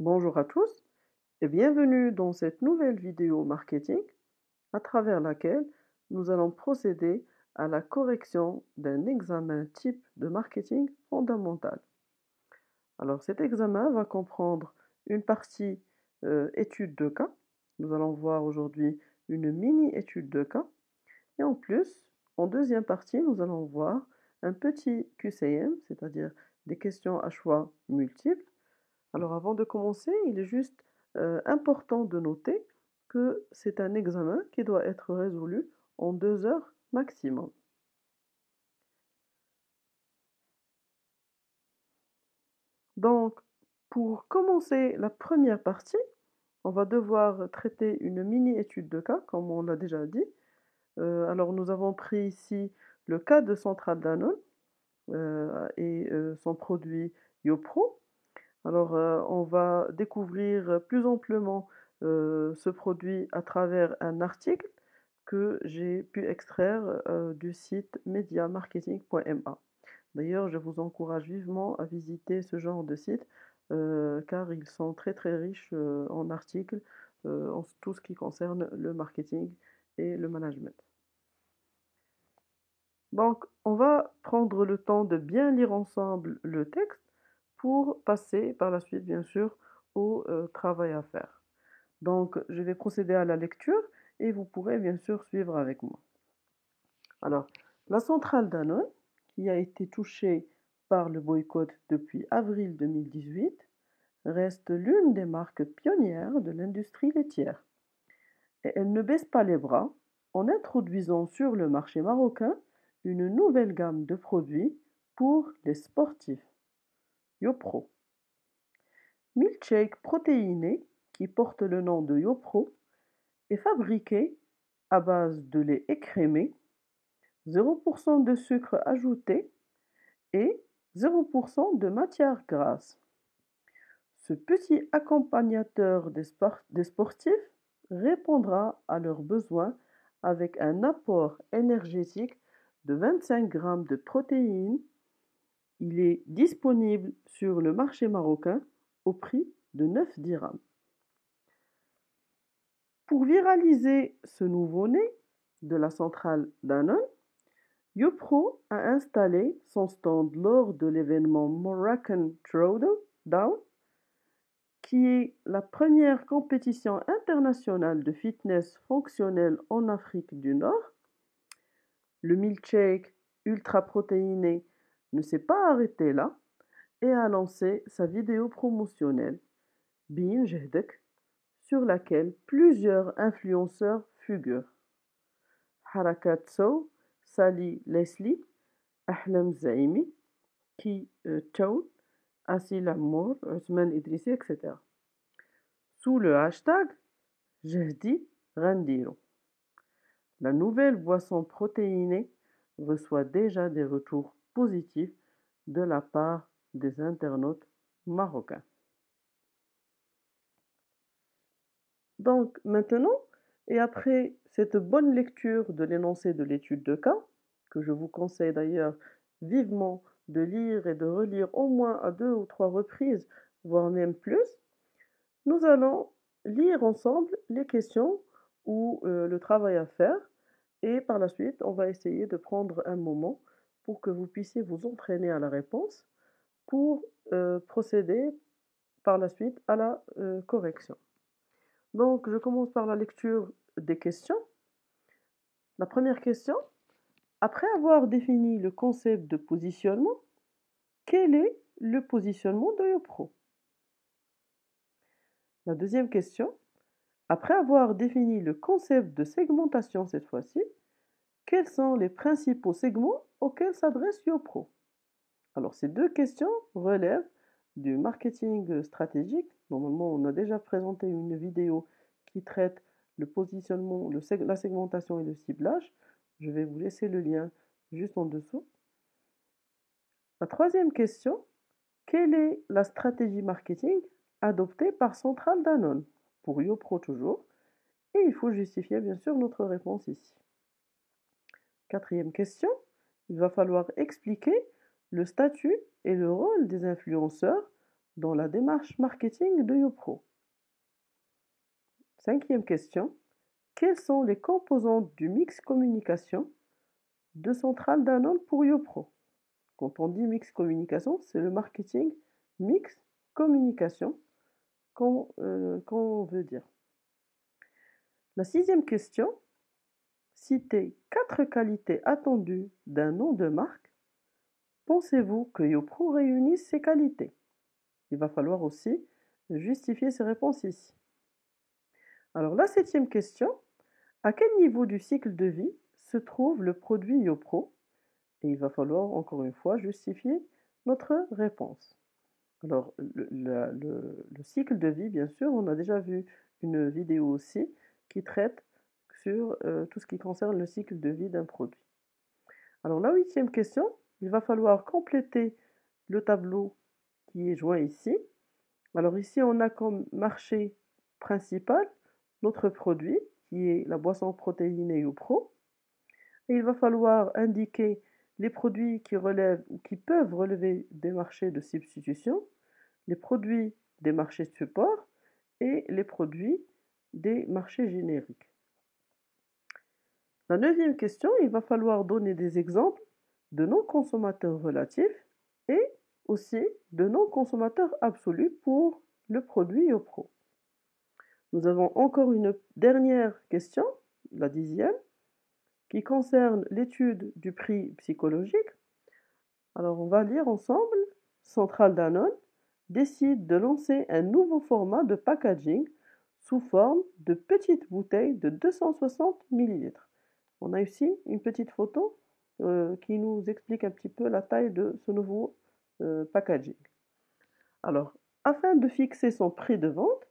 Bonjour à tous et bienvenue dans cette nouvelle vidéo marketing à travers laquelle nous allons procéder à la correction d'un examen type de marketing fondamental. Alors cet examen va comprendre une partie étude de cas. Nous allons voir aujourd'hui une mini-étude de cas et en plus, en deuxième partie, nous allons voir un petit QCM, c'est-à-dire des questions à choix multiples. Alors avant de commencer, il est juste important de noter que c'est un examen qui doit être résolu en 2 heures maximum. Donc, pour commencer la première partie, on va devoir traiter une mini-étude de cas, comme on l'a déjà dit. Alors, nous avons pris ici le cas de Centrale Danone et son produit YoPro. Alors, on va découvrir plus amplement ce produit à travers un article que j'ai pu extraire du site mediamarketing.ma. D'ailleurs, je vous encourage vivement à visiter ce genre de site car ils sont très très riches en articles en tout ce qui concerne le marketing et le management. Donc, on va prendre le temps de bien lire ensemble le texte pour passer par la suite, bien sûr, au travail à faire. Donc, je vais procéder à la lecture et vous pourrez bien sûr suivre avec moi. Alors, la centrale Danone, qui a été touchée par le boycott depuis avril 2018, reste l'une des marques pionnières de l'industrie laitière. Et elle ne baisse pas les bras en introduisant sur le marché marocain une nouvelle gamme de produits pour les sportifs, YoPro. Milkshake protéiné, qui porte le nom de YoPro, est fabriqué à base de lait écrémé, 0% de sucre ajouté et 0% de matière grasse. Ce petit accompagnateur des sportifs répondra à leurs besoins avec un apport énergétique de 25 grammes de protéines. Il est disponible sur le marché marocain au prix de 9 dirhams. Pour viraliser ce nouveau-né de la centrale Danone, YoPro a installé son stand lors de l'événement Moroccan Throwdown, qui est la première compétition internationale de fitness fonctionnel en Afrique du Nord. Le milkshake ultra-protéiné ne s'est pas arrêté là et a lancé sa vidéo promotionnelle Bin Jehdek, sur laquelle plusieurs influenceurs figurent. Harakat Sow, Sally Leslie, Ahlam Zaimi, Ki Chow, Asil Amour, Othman Idrissi, etc. Sous le hashtag Jehdi Randiro. La nouvelle boisson protéinée reçoit déjà des retours positifs de la part des internautes marocains. Donc maintenant, et après cette bonne lecture de l'énoncé de l'étude de cas, que je vous conseille d'ailleurs vivement de lire et de relire au moins à 2 ou 3 reprises, voire même plus, nous allons lire ensemble les questions ou le travail à faire et par la suite, on va essayer de prendre un moment pour que vous puissiez vous entraîner à la réponse pour procéder par la suite à la correction. Donc, je commence par la lecture des questions. La première question, après avoir défini le concept de positionnement, quel est le positionnement de YoPro? La deuxième question, après avoir défini le concept de segmentation cette fois-ci, quels sont les principaux segments auxquels s'adresse YoPro? Alors, ces deux questions relèvent du marketing stratégique. Normalement, on a déjà présenté une vidéo qui traite le positionnement, la segmentation et le ciblage. Je vais vous laisser le lien juste en dessous. La troisième question, quelle est la stratégie marketing adoptée par Centrale Danone? Pour YoPro toujours. Et il faut justifier bien sûr notre réponse ici. Quatrième question, il va falloir expliquer le statut et le rôle des influenceurs dans la démarche marketing de YoPro. Cinquième question. Quelles sont les composantes du mix communication de Centrale Danone pour YoPro? Quand on dit mix communication, c'est le marketing mix communication qu'on veut dire. La sixième question. Citez 4 qualités attendues d'un nom de marque. Pensez-vous que YoPro réunisse ces qualités? Il va falloir aussi justifier ces réponses ici. Alors la septième question, à quel niveau du cycle de vie se trouve le produit YoPro? Et il va falloir encore une fois justifier notre réponse. Alors le cycle de vie, bien sûr, on a déjà vu une vidéo aussi qui traite sur tout ce qui concerne le cycle de vie d'un produit. Alors la huitième question, il va falloir compléter le tableau qui est joint ici. Alors ici, on a comme marché principal notre produit, qui est la boisson protéinée YoPro. Et il va falloir indiquer les produits qui relèvent ou qui peuvent relever des marchés de substitution, les produits des marchés support et les produits des marchés génériques. La neuvième question, il va falloir donner des exemples de non-consommateurs relatifs et aussi de non-consommateurs absolus pour le produit YoPro. Nous avons encore une dernière question, la 10e, qui concerne l'étude du prix psychologique. Alors on va lire ensemble. Centrale Danone décide de lancer un nouveau format de packaging sous forme de petites bouteilles de 260 ml. On a ici une petite photo qui nous explique un petit peu la taille de ce nouveau packaging. Alors, afin de fixer son prix de vente,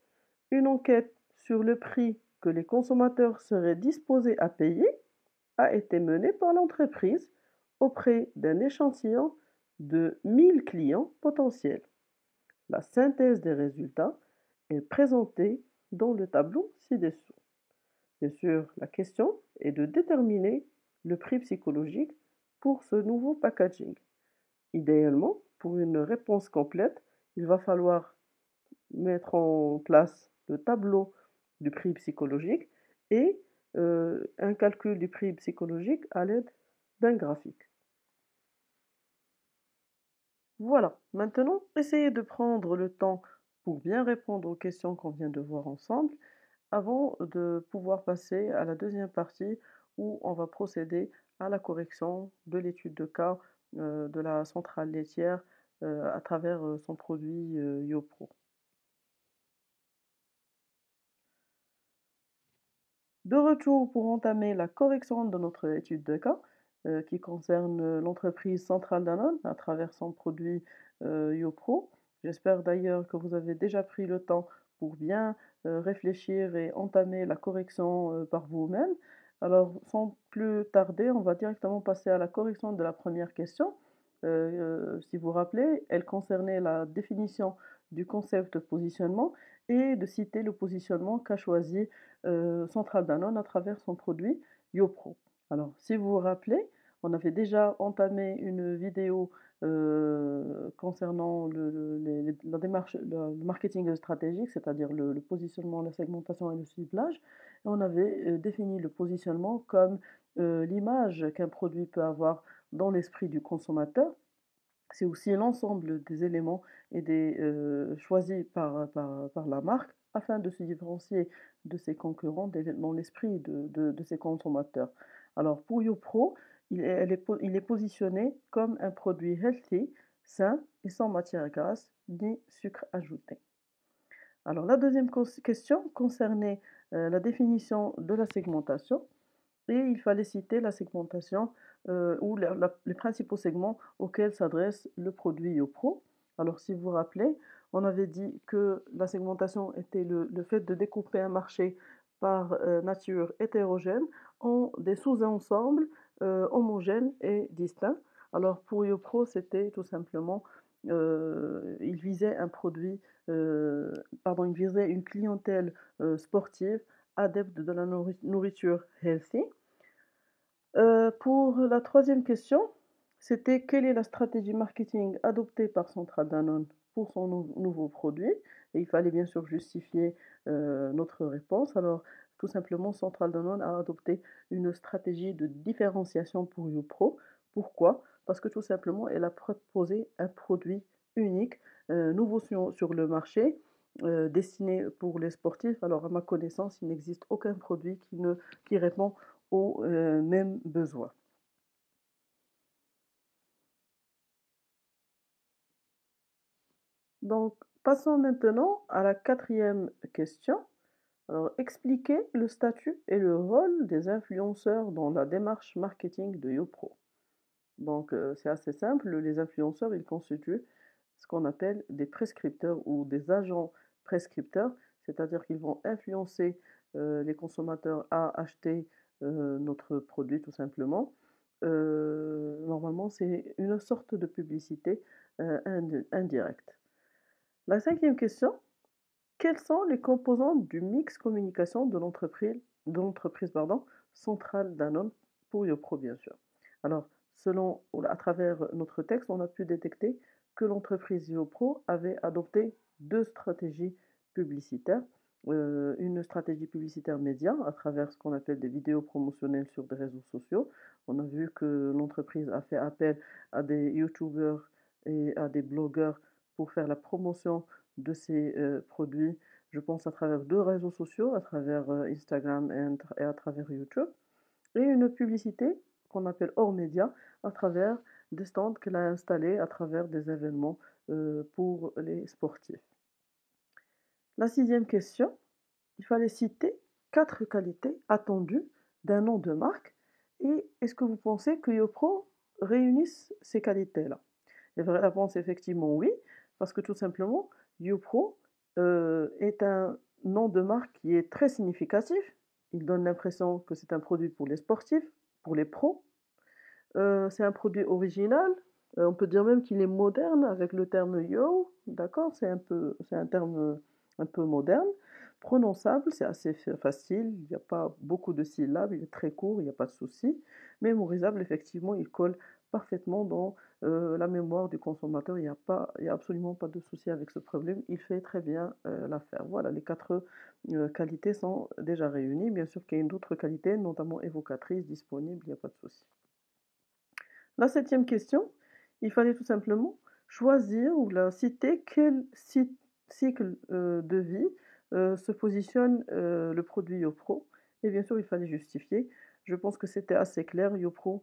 une enquête sur le prix que les consommateurs seraient disposés à payer a été menée par l'entreprise auprès d'un échantillon de 1000 clients potentiels. La synthèse des résultats est présentée dans le tableau ci-dessous. Bien sûr, la question est de déterminer le prix psychologique pour ce nouveau packaging. Idéalement, pour une réponse complète, il va falloir mettre en place le tableau du prix psychologique et un calcul du prix psychologique à l'aide d'un graphique. Voilà, maintenant, essayez de prendre le temps pour bien répondre aux questions qu'on vient de voir ensemble avant de pouvoir passer à la deuxième partie où on va procéder à la correction de l'étude de cas de la centrale laitière à travers son produit YoPro. De retour pour entamer la correction de notre étude de cas qui concerne l'entreprise Centrale Danone à travers son produit YoPro. J'espère d'ailleurs que vous avez déjà pris le temps pour bien réfléchir et entamer la correction par vous-même. Alors, sans plus tarder, on va directement passer à la correction de la première question. Si vous vous rappelez, elle concernait la définition du concept positionnement et de citer le positionnement qu'a choisi Centrale Danone à travers son produit YoPro. Alors, si vous vous rappelez, on avait déjà entamé une vidéo concernant la démarche, le marketing stratégique, c'est-à-dire le positionnement, la segmentation et le ciblage. Et on avait défini le positionnement comme l'image qu'un produit peut avoir dans l'esprit du consommateur. C'est aussi l'ensemble des éléments et des choisis par la marque afin de se différencier de ses concurrents dans l'esprit de ses consommateurs. Alors pour YoPro, il est positionné comme un produit healthy, sain et sans matière grasse ni sucre ajouté. Alors la deuxième question concernait la définition de la segmentation et il fallait citer la segmentation ou les principaux segments auxquels s'adresse le produit YoPro. Alors si vous vous rappelez, on avait dit que la segmentation était le fait de découper un marché par nature hétérogène en des sous-ensembles homogènes et distincts. Alors pour YoPro, c'était tout simplement, il visait un produit, il visait une clientèle sportive adepte de la nourriture healthy. Pour la troisième question, c'était quelle est la stratégie marketing adoptée par Central Danone pour son nouveau produit. Et il fallait bien sûr justifier notre réponse. Alors, tout simplement, Central Danone a adopté une stratégie de différenciation pour YoPro. Pourquoi? Parce que tout simplement, elle a proposé un produit unique, nouveau sur le marché, destiné pour les sportifs. Alors, à ma connaissance, il n'existe aucun produit qui répond aux mêmes besoins. Donc, passons maintenant à la quatrième question. Alors, expliquez le statut et le rôle des influenceurs dans la démarche marketing de YoPro. Donc, c'est assez simple. Les influenceurs, ils constituent ce qu'on appelle des prescripteurs ou des agents prescripteurs, c'est-à-dire qu'ils vont influencer les consommateurs à acheter notre produit tout simplement. Normalement, c'est une sorte de publicité indirecte. La cinquième question, quelles sont les composantes du mix communication de l'entreprise Centrale Danone pour YoPro, bien sûr. Alors, à travers notre texte, on a pu détecter que l'entreprise YoPro avait adopté deux stratégies publicitaires. Une stratégie publicitaire média à travers ce qu'on appelle des vidéos promotionnelles sur des réseaux sociaux. On a vu que l'entreprise a fait appel à des youtubeurs et à des blogueurs pour faire la promotion de ces produits, je pense à travers deux réseaux sociaux, à travers Instagram et à travers YouTube, et une publicité qu'on appelle hors média à travers des stands qu'elle a installés à travers des événements pour les sportifs. La sixième question, il fallait citer 4 qualités attendues d'un nom de marque, et est-ce que vous pensez que YoPro réunisse ces qualités-là? La vraie réponse est effectivement oui, parce que tout simplement, YoPro est un nom de marque qui est très significatif. Il donne l'impression que c'est un produit pour les sportifs, pour les pros. C'est un produit original. On peut dire même qu'il est moderne avec le terme yo, d'accord? C'est un terme un peu moderne. Prononçable, c'est assez facile. Il n'y a pas beaucoup de syllabes. Il est très court, il n'y a pas de souci. Mémorisable, effectivement, il colle parfaitement dans la mémoire du consommateur. Il y a absolument pas de souci avec ce problème. Il fait très bien l'affaire. Voilà, les 4 qualités sont déjà réunies. Bien sûr qu'il y a une autre qualité, notamment évocatrice, disponible, il n'y a pas de souci. La septième question, il fallait tout simplement choisir ou citer quel cycle de vie se positionne le produit YoPro. Et bien sûr, il fallait justifier. Je pense que c'était assez clair. YoPro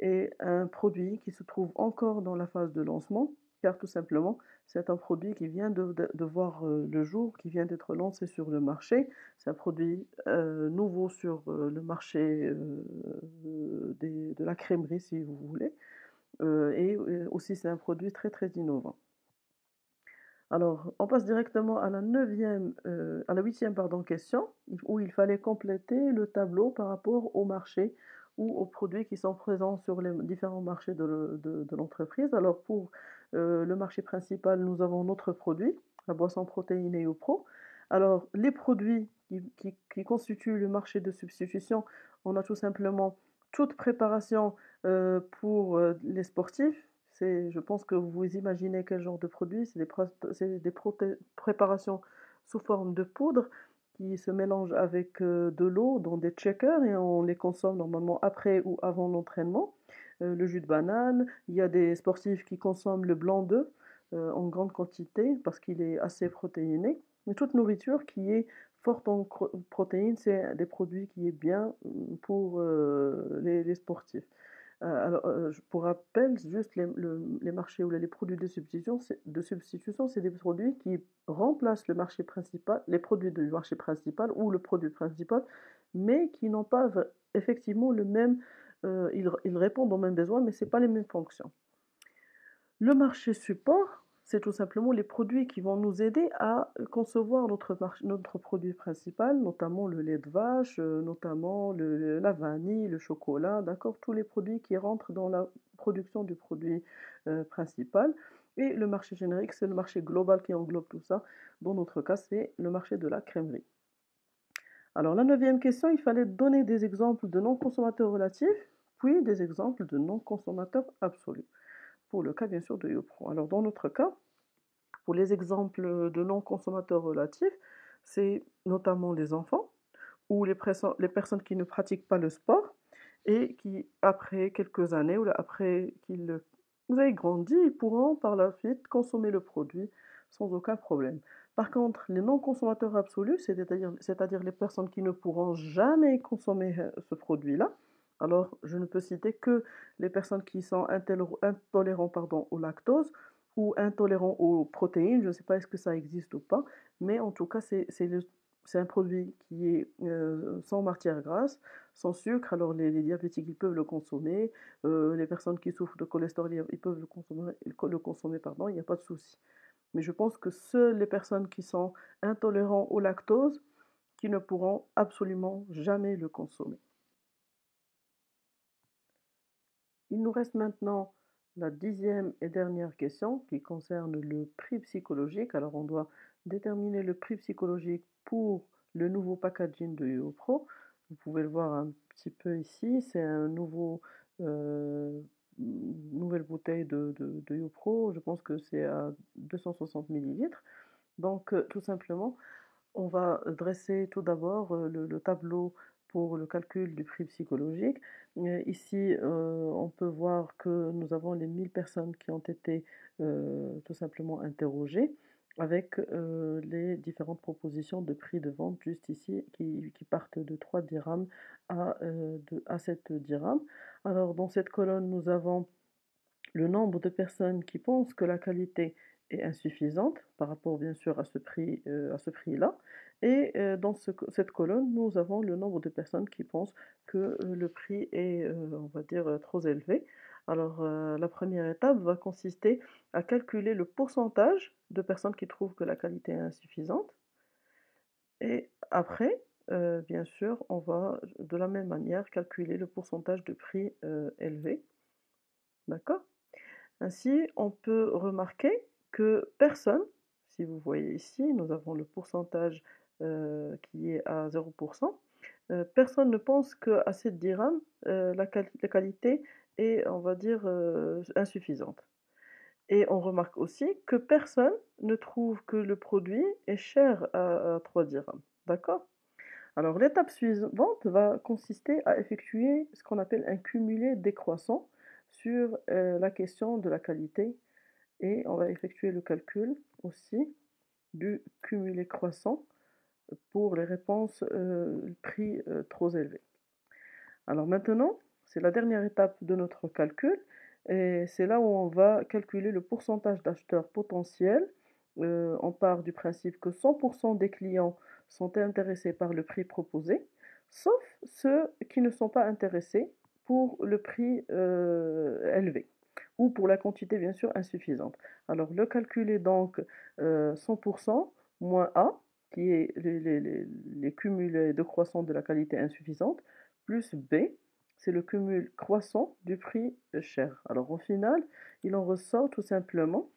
est un produit qui se trouve encore dans la phase de lancement, car tout simplement, c'est un produit qui vient de voir le jour, qui vient d'être lancé sur le marché. C'est un produit nouveau sur le marché de la crèmerie, si vous voulez. Et aussi, c'est un produit très, très innovant. Alors, on passe directement à la huitième, pardon, question, où il fallait compléter le tableau par rapport au marché ou aux produits qui sont présents sur les différents marchés de l'entreprise. Alors, pour le marché principal, nous avons notre produit, la boisson protéinée YoPro. Alors, les produits qui constituent le marché de substitution, on a tout simplement toute préparation pour les sportifs. Je pense que vous imaginez quel genre de produit. C'est des préparations sous forme de poudre qui se mélangent avec de l'eau dans des shakers et on les consomme normalement après ou avant l'entraînement. Le jus de banane, il y a des sportifs qui consomment le blanc d'œuf en grande quantité parce qu'il est assez protéiné. Mais toute nourriture qui est forte en protéines, c'est des produits qui est bien pour les sportifs. Alors, pour rappel, juste les marchés ou les produits de substitution, c'est des produits qui remplacent le marché principal, les produits du marché principal ou le produit principal, mais qui n'ont pas effectivement le même, ils répondent aux mêmes besoins, mais ce n'est pas les mêmes fonctions. Le marché support, c'est tout simplement les produits qui vont nous aider à concevoir notre produit principal, notamment le lait de vache, notamment la vanille, le chocolat, d'accord, tous les produits qui rentrent dans la production du produit principal. Et le marché générique, c'est le marché global qui englobe tout ça. Dans notre cas, c'est le marché de la crèmerie. Alors la neuvième question, il fallait donner des exemples de non-consommateurs relatifs puis des exemples de non-consommateurs absolus, pour le cas bien sûr de YoPro. Alors dans notre cas, pour les exemples de non-consommateurs relatifs, c'est notamment les enfants ou les personnes qui ne pratiquent pas le sport et qui, après quelques années ou après qu'ils aient grandi, ils pourront par la suite consommer le produit sans aucun problème. Par contre, les non-consommateurs absolus, c'est-à-dire les personnes qui ne pourront jamais consommer ce produit-là, alors je ne peux citer que les personnes qui sont intolérants pardon, au lactose ou intolérants aux protéines, je ne sais pas est-ce que ça existe ou pas, mais en tout cas c'est un produit qui est sans matière grasse, sans sucre, alors les diabétiques ils peuvent le consommer, les personnes qui souffrent de cholestérol ils peuvent le consommer pardon, il n'y a pas de souci. Mais je pense que seules les personnes qui sont intolérants au lactose qui ne pourront absolument jamais le consommer. Il nous reste maintenant la 10e et dernière question qui concerne le prix psychologique. Alors on doit déterminer le prix psychologique pour le nouveau packaging de YoPro. Vous pouvez le voir un petit peu ici, c'est une nouvelle bouteille de YoPro, je pense que c'est à 260 millilitres. Donc tout simplement, on va dresser tout d'abord le tableau pour le calcul du prix psychologique. Ici, on peut voir que nous avons les 1000 personnes qui ont été tout simplement interrogées avec les différentes propositions de prix de vente juste ici qui partent de 3 dirhams à 7 dirhams. Alors dans cette colonne, nous avons le nombre de personnes qui pensent que la qualité est insuffisante par rapport bien sûr à ce prix-là. Et dans cette colonne, nous avons le nombre de personnes qui pensent que le prix est, on va dire, trop élevé. Alors, la première étape va consister à calculer le pourcentage de personnes qui trouvent que la qualité est insuffisante. Et après, bien sûr, on va de la même manière calculer le pourcentage de prix élevé. D'accord? Ainsi, on peut remarquer que personne, si vous voyez ici, nous avons le pourcentage qui est à 0%, personne ne pense qu'à cette dirham, la qualité est, on va dire, insuffisante. Et on remarque aussi que personne ne trouve que le produit est cher à 3 dirhams. D'accord? Alors l'étape suivante va consister à effectuer ce qu'on appelle un cumulé décroissant sur la question de la qualité et on va effectuer le calcul aussi du cumulé croissant pour les réponses prix trop élevés. Alors maintenant, c'est la dernière étape de notre calcul et c'est là où on va calculer le pourcentage d'acheteurs potentiels. On part du principe que 100% des clients sont intéressés par le prix proposé, sauf ceux qui ne sont pas intéressés pour le prix élevé ou pour la quantité bien sûr insuffisante. Alors le calcul est donc 100% moins A, qui est les cumulés de croissance de la qualité insuffisante, plus B, c'est le cumul croissant du prix cher. Alors au final, il en ressort tout simplement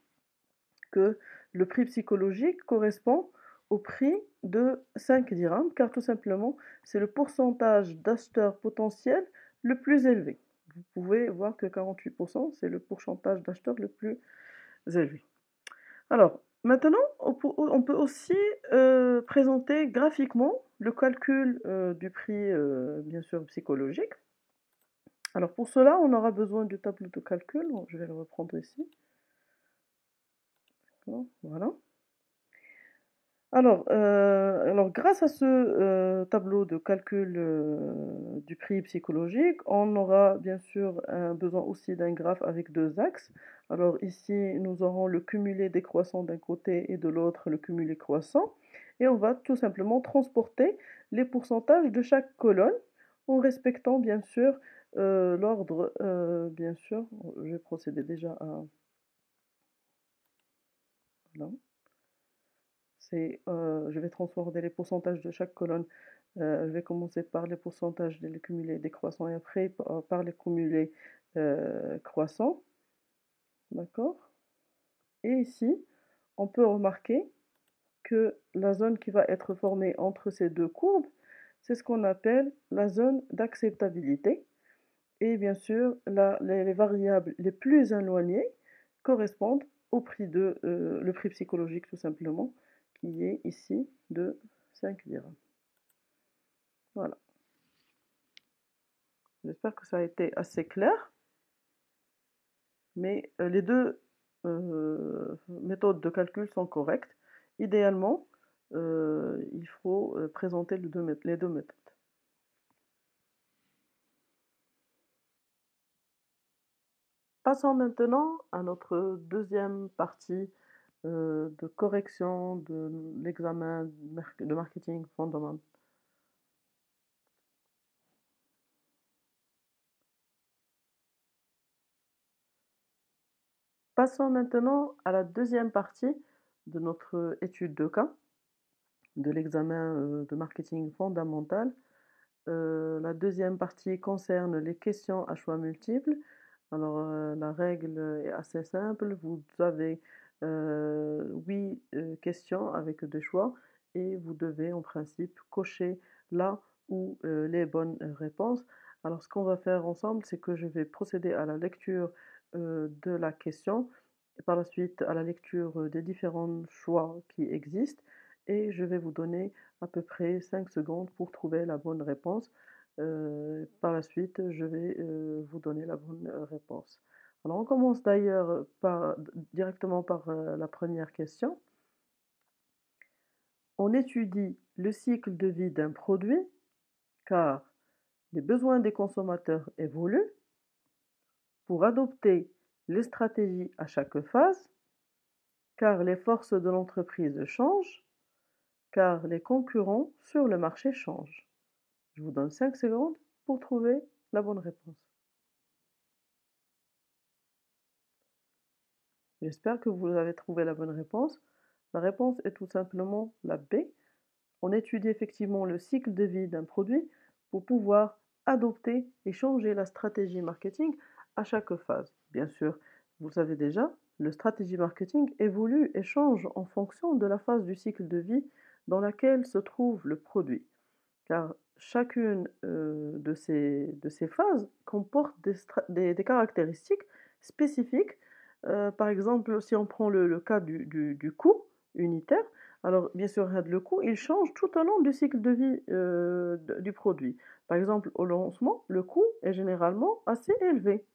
que le prix psychologique correspond au prix de 5 dirhams, car tout simplement, c'est le pourcentage d'acheteurs potentiels le plus élevé. Vous pouvez voir que 48%, c'est le pourcentage d'acheteurs le plus élevé. Alors, maintenant, on peut aussi présenter graphiquement le calcul du prix, bien sûr, psychologique. Alors, pour cela, on aura besoin du tableau de calcul. Je vais le reprendre ici. Voilà. Alors, grâce à ce tableau de calcul du prix psychologique, on aura bien sûr besoin aussi d'un graphe avec deux axes. Alors ici, nous aurons le cumulé décroissant d'un côté et de l'autre le cumulé croissant. Et on va tout simplement transporter les pourcentages de chaque colonne en respectant bien sûr l'ordre, bien sûr. Je vais procéder déjà à... Voilà. Je vais transformer les pourcentages de chaque colonne. Je vais commencer par les pourcentages des cumulés décroissants et après par les cumulés croissants. D'accord? Et ici, on peut remarquer que la zone qui va être formée entre ces deux courbes, c'est ce qu'on appelle la zone d'acceptabilité. Et bien sûr, les variables les plus éloignées correspondent au prix le prix psychologique tout simplement, qui est ici de 5 dirhams. Voilà. J'espère que ça a été assez clair, mais les deux méthodes de calcul sont correctes. Idéalement, il faut présenter les deux méthodes. Passons maintenant à notre deuxième partie de correction de l'examen de marketing fondamental. Passons maintenant à la deuxième partie de notre étude de cas, de l'examen de marketing fondamental. La deuxième partie concerne les questions à choix multiples. Alors, la règle est assez simple. Vous avez 8 questions avec des choix et vous devez en principe cocher là où les bonnes réponses. Alors, ce qu'on va faire ensemble, c'est que je vais procéder à la lecture de la question et par la suite à la lecture des différents choix qui existent et je vais vous donner à peu près 5 secondes pour trouver la bonne réponse. Par la suite, je vais vous donner la bonne réponse. Alors, on commence d'ailleurs directement par la première question. On étudie le cycle de vie d'un produit car les besoins des consommateurs évoluent pour adopter les stratégies à chaque phase, car les forces de l'entreprise changent, car les concurrents sur le marché changent. Je vous donne 5 secondes pour trouver la bonne réponse. J'espère que vous avez trouvé la bonne réponse. La réponse est tout simplement la B. On étudie effectivement le cycle de vie d'un produit pour pouvoir adopter et changer la stratégie marketing à chaque phase. Bien sûr, vous le savez déjà, la stratégie marketing évolue et change en fonction de la phase du cycle de vie dans laquelle se trouve le produit. Car chacune de ces phases comporte des caractéristiques spécifiques. Par exemple, si on prend le cas du coût unitaire, alors bien sûr, le coût, il change tout au long du cycle de vie du produit. Par exemple, au lancement, le coût est généralement assez élevé.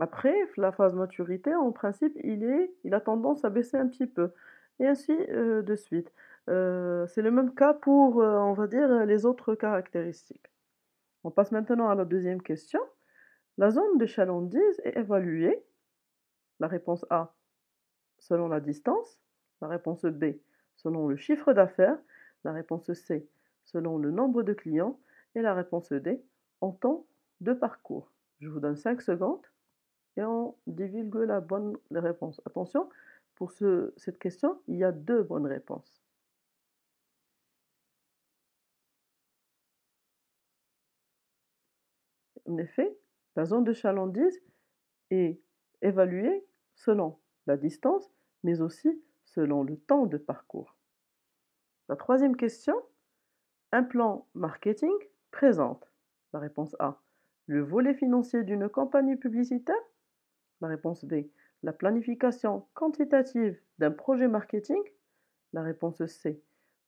Après, la phase maturité, en principe, il a tendance à baisser un petit peu. Et ainsi de suite. C'est le même cas pour, on va dire, les autres caractéristiques. On passe maintenant à la deuxième question. La zone de chalandise est évaluée. La réponse A, selon la distance. La réponse B, selon le chiffre d'affaires. La réponse C, selon le nombre de clients. Et la réponse D, en temps de parcours. Je vous donne 5 secondes et on divulgue la bonne réponse. Attention, pour cette question, il y a 2 bonnes réponses. En effet, la zone de chalandise est évaluée selon la distance, mais aussi selon le temps de parcours. La troisième question, un plan marketing présente. La réponse A, le volet financier d'une campagne publicitaire. La réponse B, la planification quantitative d'un projet marketing. La réponse C,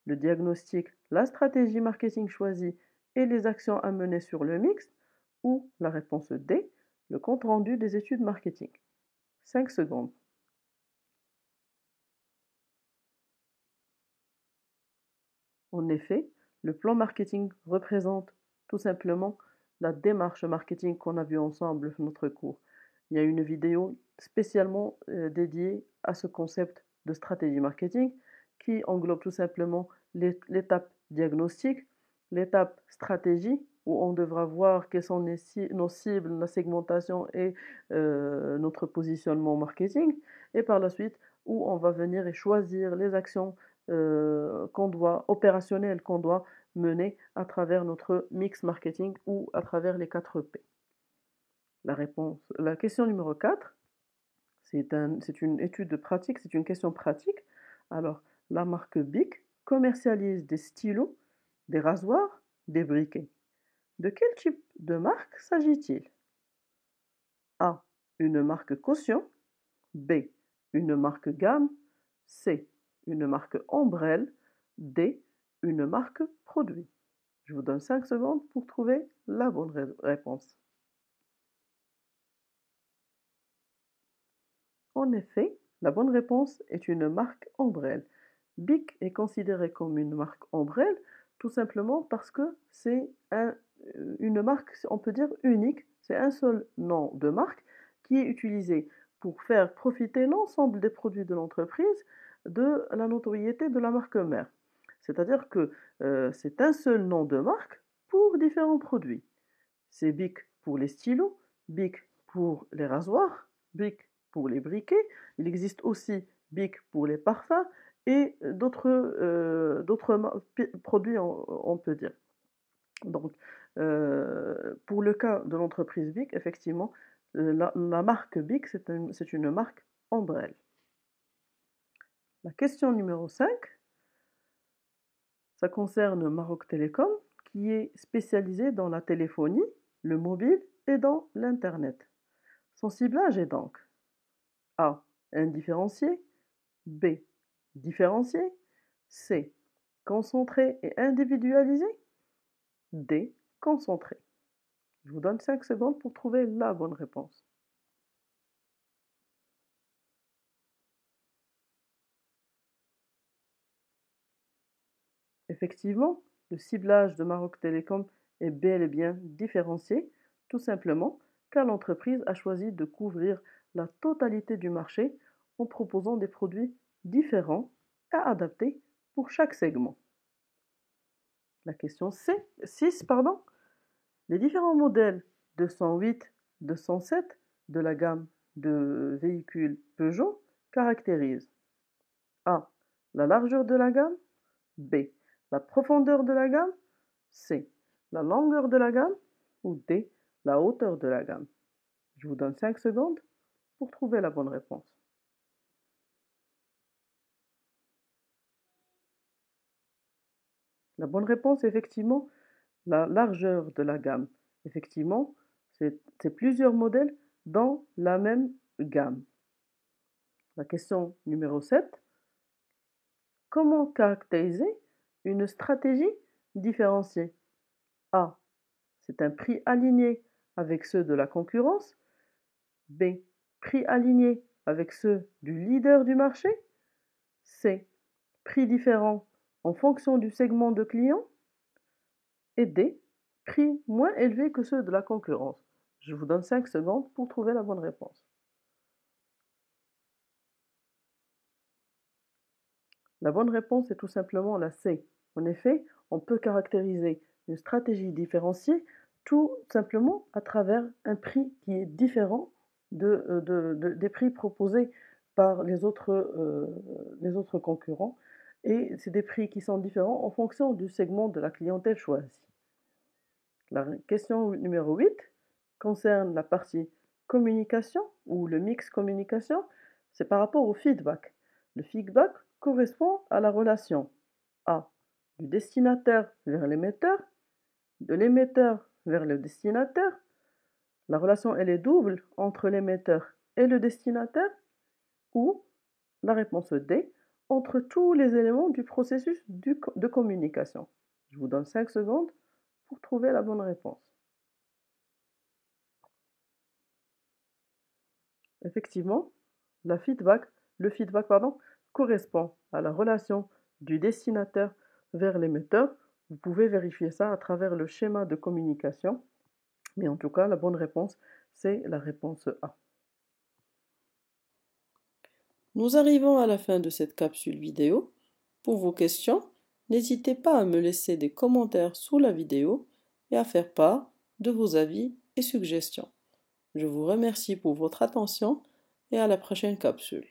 le diagnostic, la stratégie marketing choisie et les actions à mener sur le mix. Ou la réponse D, le compte-rendu des études marketing. 5 secondes. En effet, le plan marketing représente tout simplement la démarche marketing qu'on a vue ensemble dans notre cours. Il y a une vidéo spécialement dédiée à ce concept de stratégie marketing qui englobe tout simplement l'étape diagnostic, l'étape stratégie où on devra voir quelles sont nos cibles, la segmentation et notre positionnement marketing, et par la suite où on va venir et choisir les actions opérationnelles qu'on doit mener à travers notre mix marketing ou à travers les 4 P. La question numéro 4, c'est une étude de pratique, c'est une question pratique. Alors, la marque Bic commercialise des stylos, des rasoirs, des briquets. De quel type de marque s'agit-il? A. Une marque caution. B. Une marque gamme. C. Une marque ombrelle. D. Une marque produit. Je vous donne 5 secondes pour trouver la bonne réponse. En effet, la bonne réponse est une marque ombrelle. Bic est considéré comme une marque ombrelle tout simplement parce que c'est une marque, on peut dire, unique. C'est un seul nom de marque qui est utilisé pour faire profiter l'ensemble des produits de l'entreprise de la notoriété de la marque mère. C'est-à-dire que c'est un seul nom de marque pour différents produits. C'est Bic pour les stylos, Bic pour les rasoirs, Bic pour les briquets. Il existe aussi Bic pour les parfums et d'autres produits, on peut dire. Donc, pour le cas de l'entreprise Bic, effectivement, la marque Bic, c'est une marque ombrelle. La question numéro 5, ça concerne Maroc Télécom, qui est spécialisé dans la téléphonie, le mobile et dans l'Internet. Son ciblage est donc A. Indifférencié, B. Différencié, C. Concentré et individualisé, D. Concentré. Je vous donne 5 secondes pour trouver la bonne réponse. Effectivement, le ciblage de Maroc Télécom est bel et bien différencié, tout simplement car l'entreprise a choisi de couvrir la totalité du marché en proposant des produits différents et adaptés pour chaque segment. La question 6, pardon. Les différents modèles 208, 207 de la gamme de véhicules Peugeot caractérisent A. La largeur de la gamme, B. La profondeur de la gamme, C. La longueur de la gamme ou D. La hauteur de la gamme. Je vous donne 5 secondes pour trouver la bonne réponse. La bonne réponse est effectivement la largeur de la gamme. Effectivement, c'est plusieurs modèles dans la même gamme. La question numéro 7. Comment caractériser une stratégie différenciée? A. C'est un prix aligné avec ceux de la concurrence. B. Prix aligné avec ceux du leader du marché. C. Prix différent en fonction du segment de clients. Et D. Prix moins élevé que ceux de la concurrence. Je vous donne 5 secondes pour trouver la bonne réponse. La bonne réponse est tout simplement la C. En effet, on peut caractériser une stratégie différenciée tout simplement à travers un prix qui est différent des prix proposés par les autres concurrents. Et c'est des prix qui sont différents en fonction du segment de la clientèle choisie. La question numéro 8 concerne la partie communication ou le mix communication. C'est par rapport au feedback. Le feedback correspond à la relation A. Du destinataire vers l'émetteur, de l'émetteur vers le destinataire. La relation, elle est double entre l'émetteur et le destinataire, ou la réponse D, entre tous les éléments du processus de communication. Je vous donne 5 secondes pour trouver la bonne réponse. Effectivement, le feedback, correspond à la relation du destinataire vers l'émetteur. Vous pouvez vérifier ça à travers le schéma de communication. Mais en tout cas, la bonne réponse, c'est la réponse A. Nous arrivons à la fin de cette capsule vidéo. Pour vos questions, n'hésitez pas à me laisser des commentaires sous la vidéo et à faire part de vos avis et suggestions. Je vous remercie pour votre attention et à la prochaine capsule.